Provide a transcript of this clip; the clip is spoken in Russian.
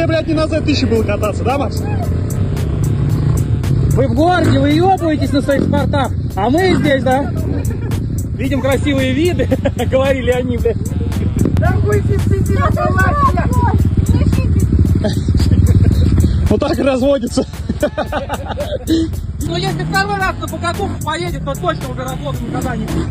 тебе, блядь, не на Z1000 было кататься, да, Макс? Вы в городе, вы ебаетесь на своих спортах, а мы здесь, да? Видим красивые виды, говорили они, блядь. Да выйди, сиди на палате! Вот так и разводится. Ну если второй раз на покатуху поедет, то точно уже развод никогда не будет.